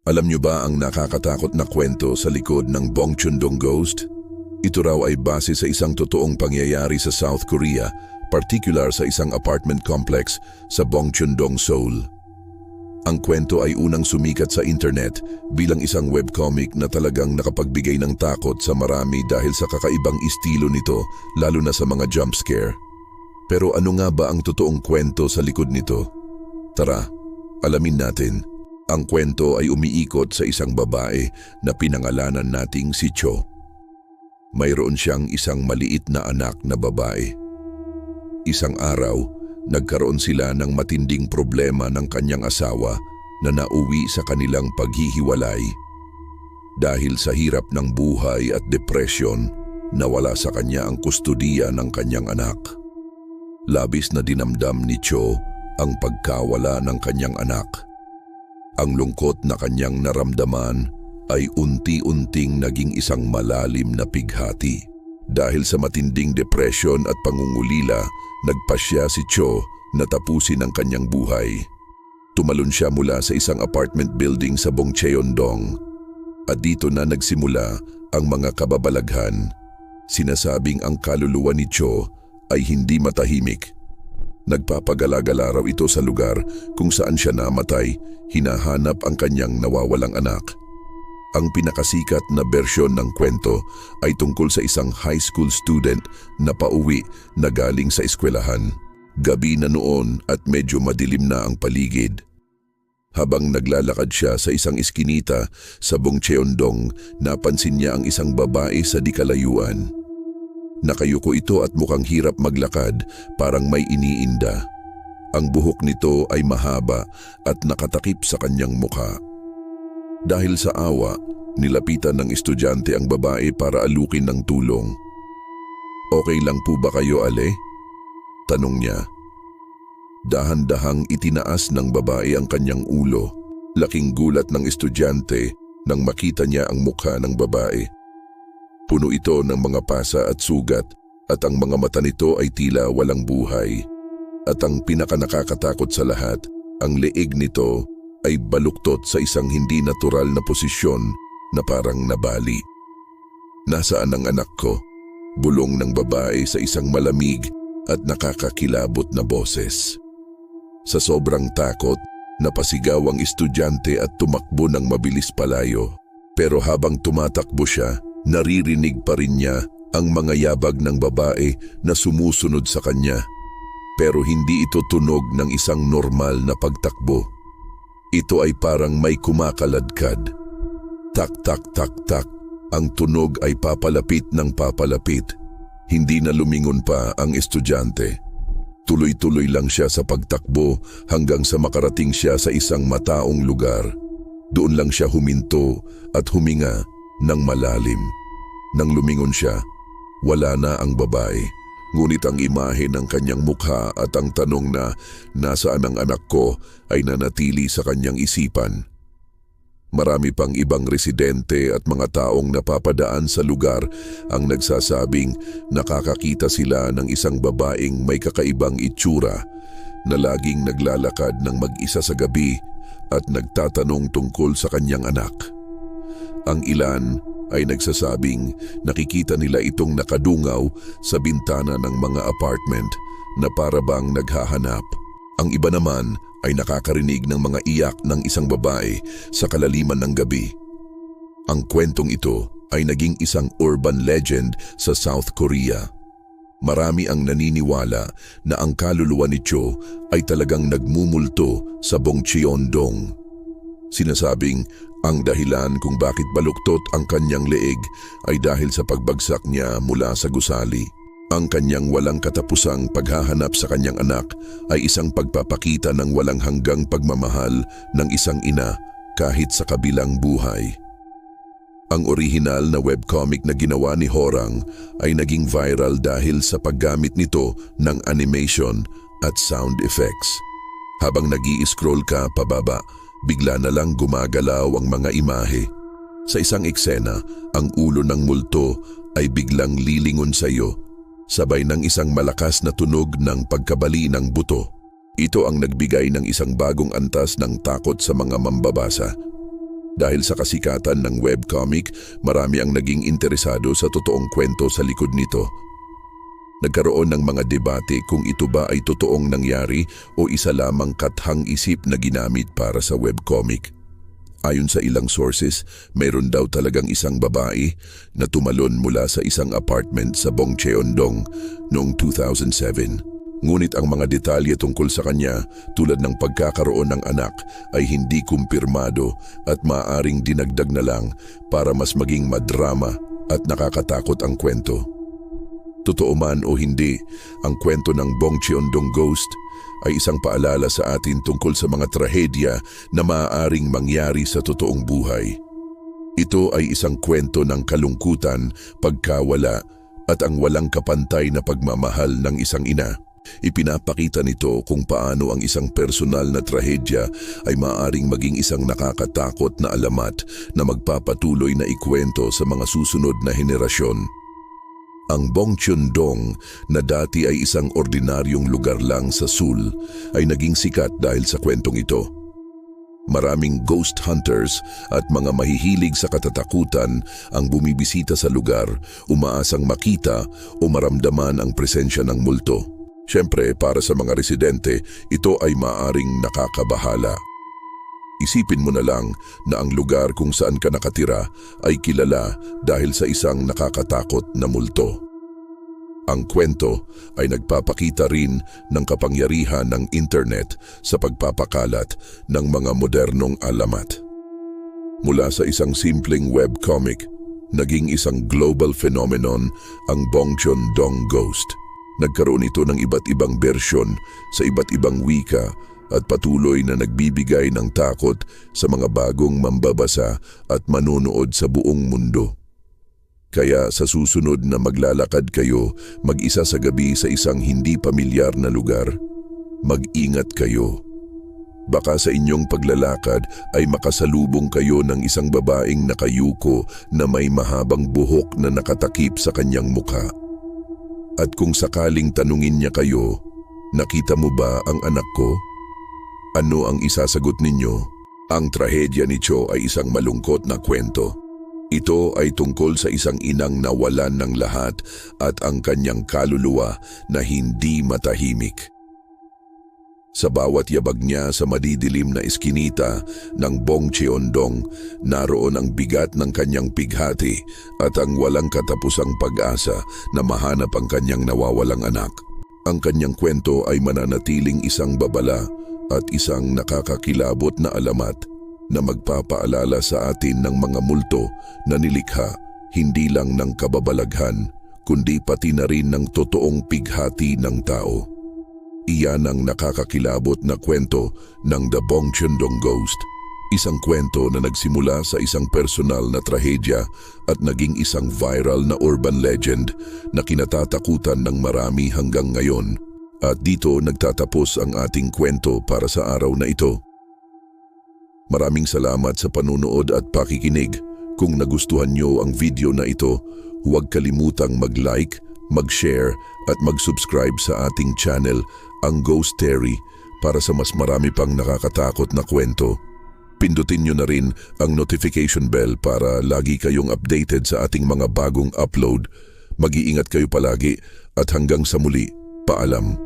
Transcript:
Alam niyo ba ang nakakatakot na kwento sa likod ng Bongchundong Ghost? Ito raw ay base sa isang totoong pangyayari sa South Korea, particular sa isang apartment complex sa Bongchundong, Seoul. Ang kwento ay unang sumikat sa internet bilang isang webcomic na talagang nakapagbigay ng takot sa marami dahil sa kakaibang estilo nito, lalo na sa mga jump scare. Pero ano nga ba ang totoong kwento sa likod nito? Tara, alamin natin. Ang kwento ay umiikot sa isang babae na pinangalanan nating si Cho. Mayroon siyang isang maliit na anak na babae. Isang araw, nagkaroon sila ng matinding problema ng kanyang asawa na nauwi sa kanilang paghihiwalay. Dahil sa hirap ng buhay at depresyon, nawala sa kanya ang kustudiya ng kanyang anak. Labis na dinamdam ni Cho ang pagkawala ng kanyang anak. Ang lungkot na kanyang naramdaman ay unti-unting naging isang malalim na pighati. Dahil sa matinding depresyon at pangungulila, nagpasya si Cho na tapusin ang kanyang buhay. Tumalon siya mula sa isang apartment building sa Bongcheon-dong. At dito na nagsimula ang mga kababalaghan. Sinasabing ang kaluluwa ni Cho ay hindi matahimik. Nagpapagala-gala raw ito sa lugar kung saan siya namatay, hinahanap ang kanyang nawawalang anak. Ang pinakasikat na bersyon ng kwento ay tungkol sa isang high school student na pauwi na galing sa eskwelahan. Gabi na noon at medyo madilim na ang paligid. Habang naglalakad siya sa isang iskinita sa Bongcheon-dong, napansin niya ang isang babae sa di kalayuan. Nakayuko ito at mukhang hirap maglakad, parang may iniinda. Ang buhok nito ay mahaba at nakatakip sa kanyang mukha. Dahil sa awa, nilapitan ng estudyante ang babae para alukin ng tulong. "Okay lang po ba kayo, Ale?" tanong niya. Dahan-dahang itinaas ng babae ang kanyang ulo. Laking gulat ng estudyante nang makita niya ang mukha ng babae. Puno ito ng mga pasa at sugat at ang mga mata nito ay tila walang buhay. At ang pinakanakakatakot sa lahat, ang leeg nito ay baluktot sa isang hindi natural na posisyon na parang nabali. "Nasaan ang anak ko?" bulong ng babae sa isang malamig at nakakakilabot na boses. Sa sobrang takot, napasigaw ang estudyante at tumakbo ng mabilis palayo. Pero habang tumatakbo siya, naririnig pa rin niya ang mga yabag ng babae na sumusunod sa kanya. Pero hindi ito tunog ng isang normal na pagtakbo. Ito ay parang may kumakaladkad. Tak, tak, tak, tak. Ang tunog ay papalapit ng papalapit. Hindi na lumingon pa ang estudyante. Tuloy-tuloy lang siya sa pagtakbo hanggang sa makarating siya sa isang mataong lugar. Doon lang siya huminto at huminga ng malalim. Nang lumingon siya, wala na ang babae. Ngunit ang imahe ng kanyang mukha at ang tanong na nasaan ang anak ko ay nanatili sa kanyang isipan. Marami pang ibang residente at mga taong napapadaan sa lugar ang nagsasabing nakakakita sila ng isang babaeng may kakaibang itsura na laging naglalakad ng mag-isa sa gabi at nagtatanong tungkol sa kanyang anak. Ang ilan ay nagsasabing nakikita nila itong nakadungaw sa bintana ng mga apartment na para bang naghahanap. Ang iba naman ay nakakarinig ng mga iyak ng isang babae sa kalaliman ng gabi. Ang kwentong ito ay naging isang urban legend sa South Korea. Marami ang naniniwala na ang kaluluwa ni Cho ay talagang nagmumulto sa Bongcheon-dong. Sinasabing ang dahilan kung bakit baluktot ang kanyang leeg ay dahil sa pagbagsak niya mula sa gusali. Ang kanyang walang katapusang paghahanap sa kanyang anak ay isang pagpapakita ng walang hanggang pagmamahal ng isang ina kahit sa kabilang buhay. Ang orihinal na webcomic na ginawa ni Horang ay naging viral dahil sa paggamit nito ng animation at sound effects. Habang nag-i-scroll ka pababa, bigla na lang gumagalaw ang mga imahe. Sa isang eksena, ang ulo ng multo ay biglang lilingon sa iyo, sabay ng isang malakas na tunog ng pagkabali ng buto. Ito ang nagbigay ng isang bagong antas ng takot sa mga mambabasa. Dahil sa kasikatan ng webcomic, marami ang naging interesado sa totoong kwento sa likod nito. Nagkaroon ng mga debate kung ito ba ay totoong nangyari o isa lamang kathang isip na ginamit para sa webcomic. Ayon sa ilang sources, mayroon daw talagang isang babae na tumalon mula sa isang apartment sa Bongcheon-dong noong 2007. Ngunit ang mga detalye tungkol sa kanya tulad ng pagkakaroon ng anak ay hindi kumpirmado at maaaring dinagdag na lang para mas maging madrama at nakakatakot ang kwento. Totoo man o hindi, ang kwento ng Bongcheon-dong Ghost ay isang paalala sa atin tungkol sa mga trahedya na maaaring mangyari sa totoong buhay. Ito ay isang kwento ng kalungkutan, pagkawala at ang walang kapantay na pagmamahal ng isang ina. Ipinapakita nito kung paano ang isang personal na trahedya ay maaaring maging isang nakakatakot na alamat na magpapatuloy na ikwento sa mga susunod na henerasyon. Ang Bongcheon-dong na dati ay isang ordinaryong lugar lang sa Seoul ay naging sikat dahil sa kwentong ito. Maraming ghost hunters at mga mahihilig sa katatakutan ang bumibisita sa lugar, umaasang makita o maramdaman ang presensya ng multo. Siyempre, para sa mga residente, ito ay maaaring nakakabahala. Isipin mo na lang na ang lugar kung saan ka nakatira ay kilala dahil sa isang nakakatakot na multo. Ang kwento ay nagpapakita rin ng kapangyarihan ng internet sa pagpapakalat ng mga modernong alamat. Mula sa isang simpleng webcomic, naging isang global phenomenon ang Bongcheon-dong Ghost. Nagkaroon ito ng iba't ibang bersyon sa iba't ibang wika at patuloy na nagbibigay ng takot sa mga bagong mambabasa at manonood sa buong mundo. Kaya sa susunod na maglalakad kayo mag-isa sa gabi sa isang hindi pamilyar na lugar, mag-ingat kayo. Baka sa inyong paglalakad ay makasalubong kayo ng isang babaeng nakayuko na may mahabang buhok na nakatakip sa kanyang mukha. At kung sakaling tanungin niya kayo, nakita mo ba ang anak ko? Ano ang isasagot ninyo? Ang trahedya ni Cho ay isang malungkot na kwento. Ito ay tungkol sa isang inang nawalan ng lahat at ang kanyang kaluluwa na hindi matahimik. Sa bawat yabag niya sa madidilim na iskinita ng Bongcheon-dong, naroon ang bigat ng kanyang pighati at ang walang katapusang pag-asa na mahanap ang kanyang nawawalang anak. Ang kanyang kwento ay mananatiling isang babala at isang nakakakilabot na alamat na magpapaalala sa atin ng mga multo na nilikha hindi lang ng kababalaghan kundi pati na rin ng totoong pighati ng tao. Iyan ang nakakakilabot na kwento ng The Bongcheon-dong Ghost. Isang kwento na nagsimula sa isang personal na trahedya at naging isang viral na urban legend na kinatatakutan ng marami hanggang ngayon. At dito nagtatapos ang ating kwento para sa araw na ito. Maraming salamat sa panunood at pakikinig. Kung nagustuhan nyo ang video na ito, huwag kalimutang mag-like, mag-share at mag-subscribe sa ating channel, ang Ghost Terry, para sa mas marami pang nakakatakot na kwento. Pindutin nyo na rin ang notification bell para lagi kayong updated sa ating mga bagong upload. Mag-iingat kayo palagi at hanggang sa muli, paalam.